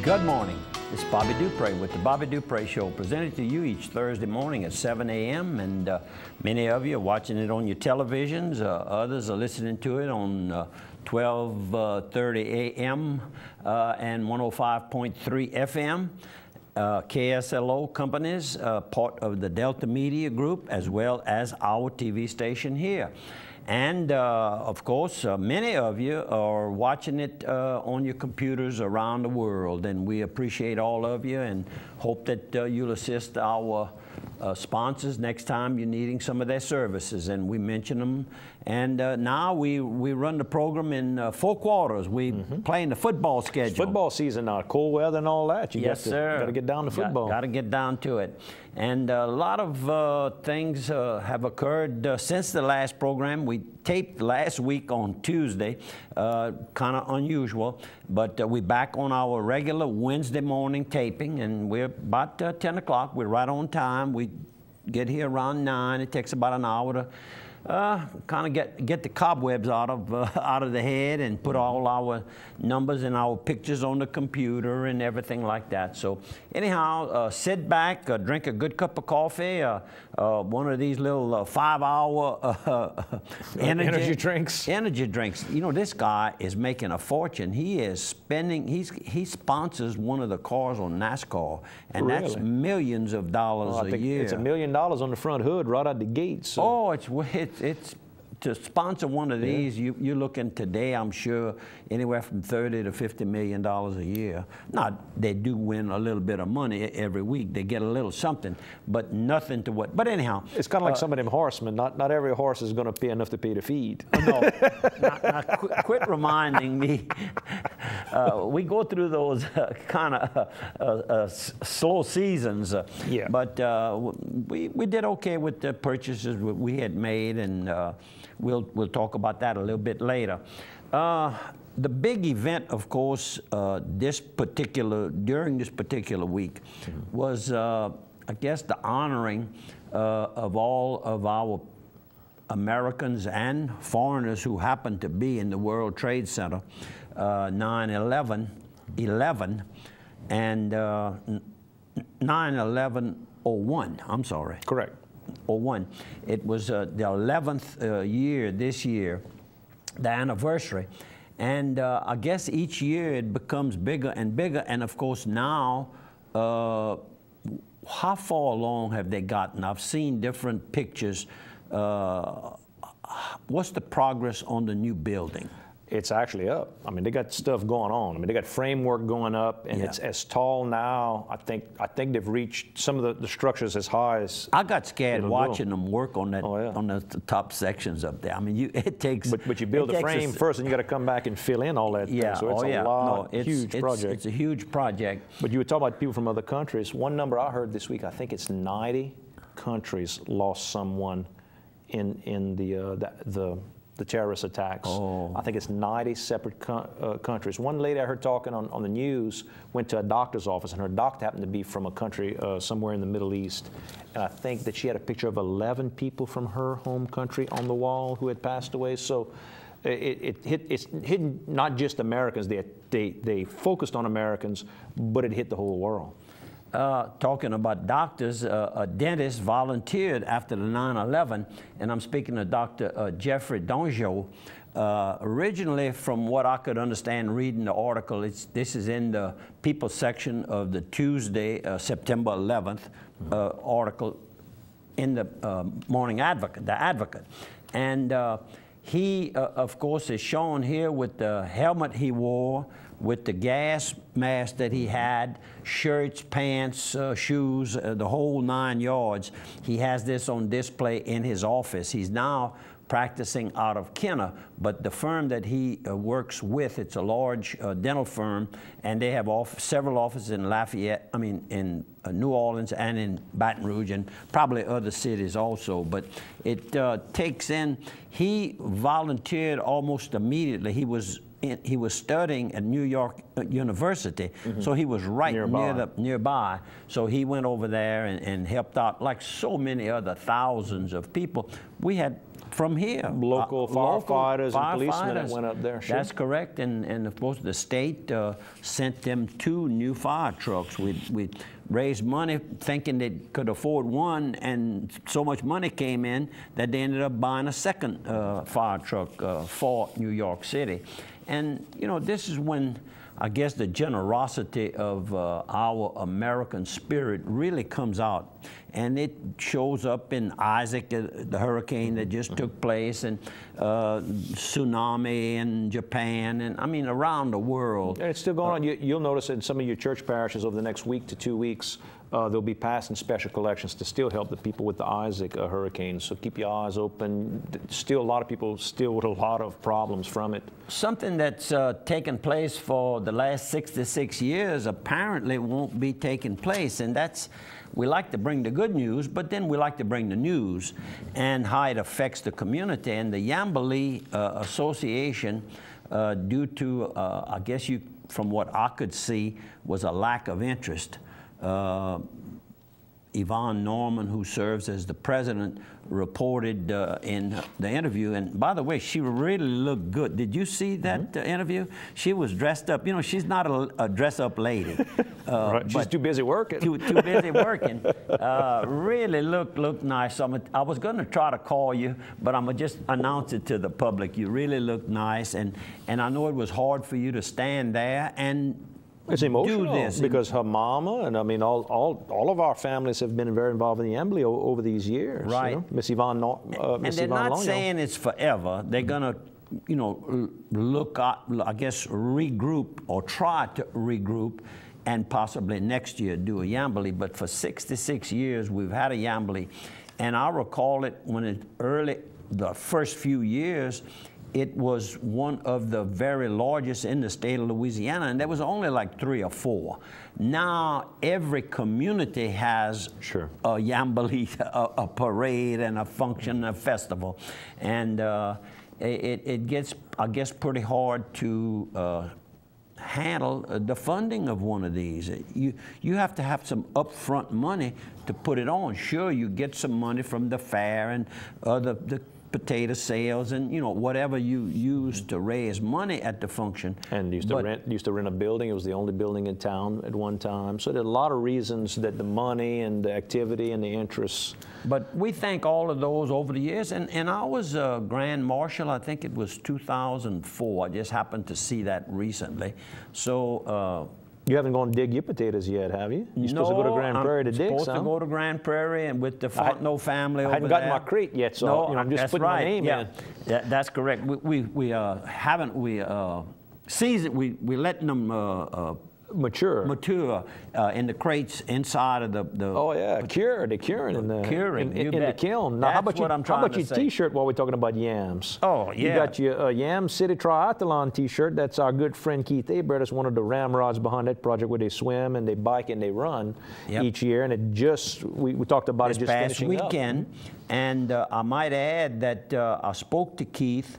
Good morning. This is Bobby Dupre with the Bobby Dupre Show, presented to you each Thursday morning at 7 a.m. And many of you are watching it on your televisions. Others are listening to it on 12:30 a.m. And 105.3 FM. KSLO companies, part of the Delta Media Group, as well as our TV station here. And of course, many of you are watching it on your computers around the world, and we appreciate all of you and hope that you'll assist our sponsors next time you're needing some of their services, and we mention them. And now we run the program in 4 quarters. We playing the football schedule. It's football season now, cold weather and all that. You yes, sir. Got to get down to football. Got to get down to it. And a lot of things have occurred since the last program. We taped last week on Tuesday, kind of unusual, but we're back on our regular Wednesday morning taping, and we're about 10 o'clock. We're right on time. We get here around 9. It takes about an hour to kind of get the cobwebs out of the head and put all our numbers and our pictures on the computer and everything like that. So anyhow, sit back, drink a good cup of coffee, one of these little 5-hour energy drinks. Energy drinks. You know, this guy is making a fortune. He is spending. He sponsors one of the cars on NASCAR, and really? That's millions of dollars a year. It's $1 million on the front hood right out the gate. So. Oh, it's to sponsor one of these, you're looking today, I'm sure, anywhere from $30 to $50 million a year. Now, they do win a little bit of money every week. They get a little something, but nothing to what. But anyhow. It's kind of like some of them horsemen. Not every horse is going to pay enough to pay the feed. No. now, quit reminding me. We go through those kind of slow seasons. But we did okay with the purchases we had made, and we'll talk about that a little bit later. The big event, of course, during this particular week was, I guess, the honoring of all of our Americans and foreigners who happened to be in the World Trade Center, 9/11 and 9/11/01. I'm sorry. Correct. 01. It was the 11th year this year, the anniversary. And I guess each year it becomes bigger and bigger. And of course now, how far along have they gotten? I've seen different pictures. What's the progress on the new building? It's actually up. I mean, they got stuff going on. I mean, they got framework going up, and it's as tall now. I think they've reached some of the structures as high as. I got scared watching them work on that on the top sections up there. I mean, it takes. But you build the frame first, and you got to come back and fill in all that. Yeah. Thing. So it's a huge project. It's a huge project. But you were talking about people from other countries. One number I heard this week, I think it's 90 countries lost someone in the terrorist attacks. Oh. I think it's 90 separate countries. One lady I heard talking on the news went to a doctor's office, and her doctor happened to be from a country somewhere in the Middle East. And I think that she had a picture of 11 people from her home country on the wall who had passed away. So it's hidden not just Americans. They focused on Americans, but it hit the whole world. Talking about doctors, a dentist volunteered after the 9/11, and I'm speaking to Dr. Jeffrey Dongeau. Originally, from what I could understand reading the article, this is in the People section of the Tuesday, September 11th article in the Morning Advocate, the Advocate. And he, of course, is shown here with the helmet he wore, with the gas mask that he had, shirts, pants, shoes, the whole 9 yards. He has this on display in his office. He's now practicing out of Kenner, but the firm that he works with, it's a large dental firm, and they have several offices in Lafayette, in New Orleans and in Baton Rouge, and probably other cities also. But it takes in, he volunteered almost immediately. He was studying at New York University, so he was right nearby. So he went over there and helped out, like so many other thousands of people. We had from here. Local firefighters and policemen that went up there. Sure. That's correct, and of course the state sent them 2 new fire trucks. We raised money thinking they could afford one, and so much money came in that they ended up buying a second fire truck for New York City. And you know, this is when I guess the generosity of our American spirit really comes out. And it shows up in Isaac, the hurricane that just took place, and tsunami in Japan, and I mean around the world. And it's still going on. You'll notice in some of your church parishes over the next week to 2 weeks, they'll be passing special collections to still help the people with the Isaac hurricane. So keep your eyes open. Still a lot of people still with a lot of problems from it. Something that's taken place for the last 66 years apparently won't be taking place, and that's, we like to bring the good news, but then we like to bring the news and how it affects the community. And the Yambali Association, due to, I guess from what I could see, was a lack of interest. Yvonne Norman, who serves as the president, reported in the interview, and by the way, she really looked good. Did you see that interview? She was dressed up. You know, she's not a dress-up lady. Right. She's too busy working. Too busy working. Really looked nice. So I was going to try to call you, but I'm going to just announce it to the public. You really look nice, and I know it was hard for you to stand there and it's emotional do this. Because her mama, and I mean all of our families have been very involved in the Yambali over these years. Right. You know? Miss Yvonne, and they're not saying it's forever. They're gonna, you know, look at, I guess, regroup or try to regroup, and possibly next year do a Yambali. But for 66 years we've had a Yambali, and I recall it when the first few years. It was one of the very largest in the state of Louisiana, and there was only like 3 or 4. Now every community has a Yambali, a parade and a function, a festival, and it gets, I guess, pretty hard to handle the funding of one of these. You have to have some upfront money to put it on. Sure, you get some money from the fair and the potato sales and, you know, whatever you use to raise money at the function. And used to rent a building. It was the only building in town at one time. So there are a lot of reasons that the money and the activity and the interests. But we thank all of those over the years. And I was Grand Marshal, I think it was 2004. I just happened to see that recently. So you haven't gone to dig your potatoes yet, have you? You're supposed to go to Grand Prairie to dig some. I'm supposed to go to Grand Prairie and with the Fontenot family over there. I haven't gotten my crate yet, so no, you know, I'm just putting my name in. Yeah, that's correct. We letting them mature in the crates inside of the oh yeah, curing in the kiln. Now, how about your T-shirt while we're talking about yams? Oh yeah, you got your Yam City Triathlon T-shirt. That's our good friend Keith Abert. Is one of the ramrods behind that project where they swim and they bike and they run each year. And it just we talked about it just past finishing weekend. up. And I might add that I spoke to Keith.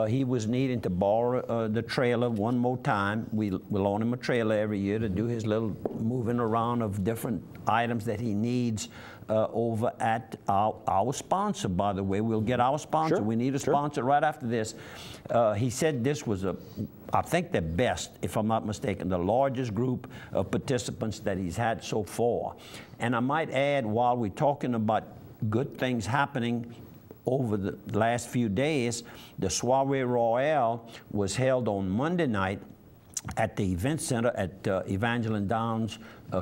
He was needing to borrow the trailer one more time. We loan him a trailer every year to do his little moving around of different items that he needs over at our sponsor, by the way. We'll get our sponsor. Sure. We need a sponsor right after this. He said this was I think the best, if I'm not mistaken, the largest group of participants that he's had so far. And I might add, while we're talking about good things happening over the last few days, the Soirée Royale was held on Monday night at the event center at Evangeline Downs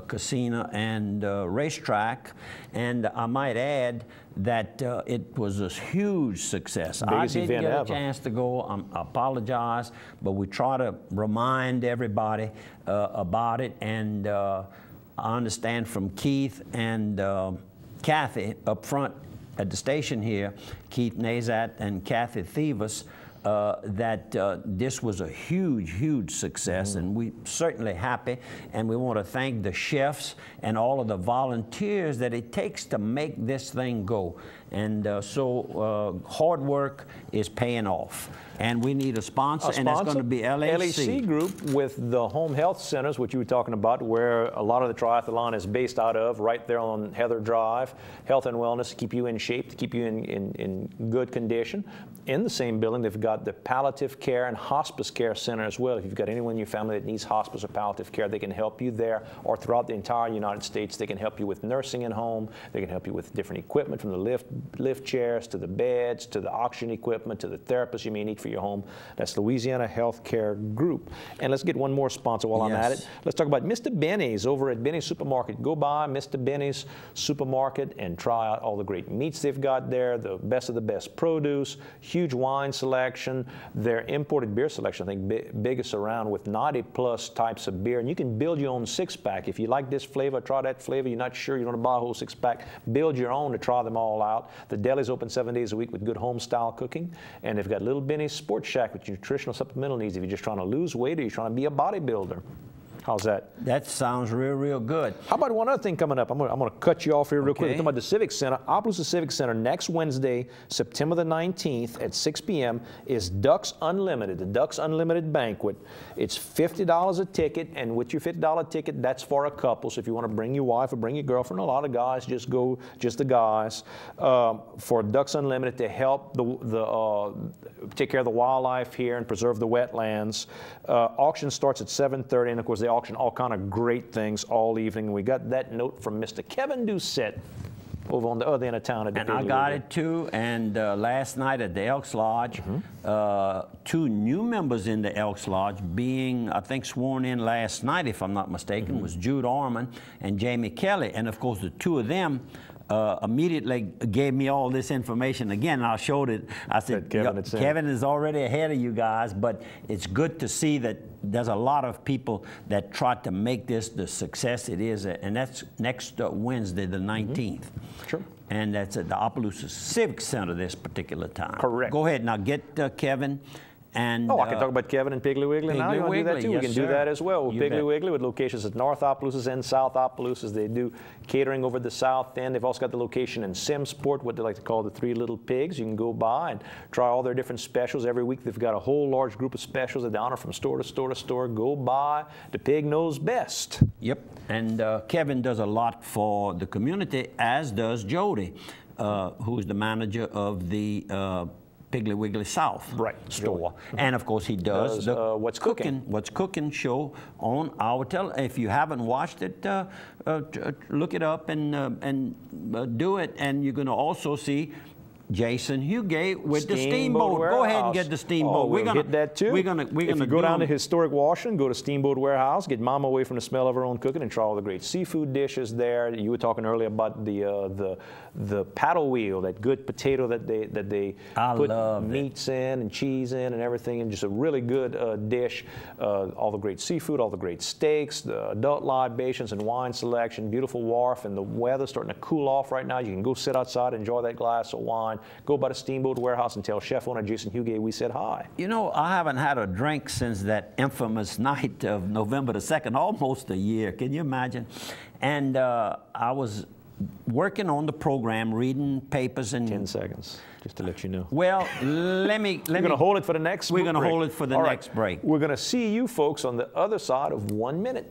Casino and Racetrack. And I might add that it was a huge success. I didn't get a chance to go. I apologize, but we try to remind everybody about it. And I understand from Keith and Kathy up front at the station here, Keith Nazat and Kathy Thievis, that this was a huge, huge success, and we're certainly happy, and we want to thank the chefs and all of the volunteers that it takes to make this thing go. And so hard work is paying off. And we need a sponsor, and it's going to be LAC. LAC Group with the home health centers, which you were talking about, where a lot of the triathlon is based out of, right there on Heather Drive. Health and wellness to keep you in shape, to keep you in good condition. In the same building, they've got the palliative care and hospice care center as well. If you've got anyone in your family that needs hospice or palliative care, they can help you there, or throughout the entire United States. They can help you with nursing at home. They can help you with different equipment, from the lift chairs to the beds to the oxygen equipment to the therapists you may need for your home. That's Louisiana Healthcare Group. And let's get one more sponsor while I'm at it. Let's talk about Mr. Benny's over at Benny's Supermarket. Go by Mr. Benny's Supermarket and try out all the great meats they've got there, the best of the best produce, huge wine selection, their imported beer selection, I think biggest around, with 90+ types of beer. And you can build your own six-pack. If you like this flavor, try that flavor. You're not sure you want to buy a whole six-pack, build your own to try them all out. The deli's open 7 days a week with good home-style cooking. And they've got Little Benny's Sports Shack with nutritional supplemental needs if you're just trying to lose weight or you're trying to be a bodybuilder. How's that? That sounds real good. How about one other thing coming up? I'm gonna cut you off here real quick. We're talking about the Civic Center. Opelousas Civic Center next Wednesday, September the 19th at 6 p.m. is Ducks Unlimited, the Ducks Unlimited Banquet. It's $50 a ticket, and with your $50 ticket, that's for a couple. So if you want to bring your wife or bring your girlfriend, a lot of guys just go, just the guys, for Ducks Unlimited to help take care of the wildlife here and preserve the wetlands. Auction starts at 7:30, and of course they auction all kind of great things all evening. We got that note from Mr. Kevin Doucette over on the other end of town. And I got it too. And last night at the Elks Lodge, 2 new members in the Elks Lodge being, I think, sworn in last night, if I'm not mistaken, was Jude Orman and Jamie Kelly. And of course, the 2 of them immediately gave me all this information again. And I showed it. I said, Kevin is already ahead of you guys, but it's good to see that there's a lot of people that try to make this the success it is, and that's next Wednesday, the 19th. Sure. And that's at the Opelousas Civic Center this particular time. Correct. Go ahead now, get Kevin. And, I can talk about Kevin and Piggly Wiggly now. You want to do that too? Yes, we can do that as well. With Piggly Wiggly, with locations at North Opelousas and South Opelousas. They do catering over the south end. They've also got the location in Simsport, what they like to call the 3 Little Pigs. You can go by and try all their different specials. Every week they've got a whole large group of specials that they honor from store to store to store. Go by. The pig knows best. Yep. And Kevin does a lot for the community, as does Jody, who's the manager of the Piggly Wiggly South store. And of course he does the What's Cooking. What's Cooking show on our If you haven't watched it, look it up and do it. And you're going to also see Jason Hugate with the Steamboat. Go ahead and get the Steamboat. We're gonna hit that too. We're gonna if you go down to historic Washington, go to Steamboat Warehouse, get Mama away from the smell of her own cooking, and try all the great seafood dishes there. You were talking earlier about the paddle wheel, that good potato that they put meats in and cheese in and everything, and just a really good dish. All the great seafood, all the great steaks, the adult libations and wine selection, beautiful wharf, and the weather's starting to cool off right now. You can go sit outside, enjoy that glass of wine. Go by the Steamboat Warehouse and tell chef owner Jason Hugate we said hi. You know, I haven't had a drink since that infamous night of November the 2nd, almost a year. Can you imagine? And I was working on the program, reading papers and 10 seconds, just to let you know. Well, let me. We're going to hold it for the next break. We're going to hold it for the next break. We're going to see you folks on the other side of 1 minute.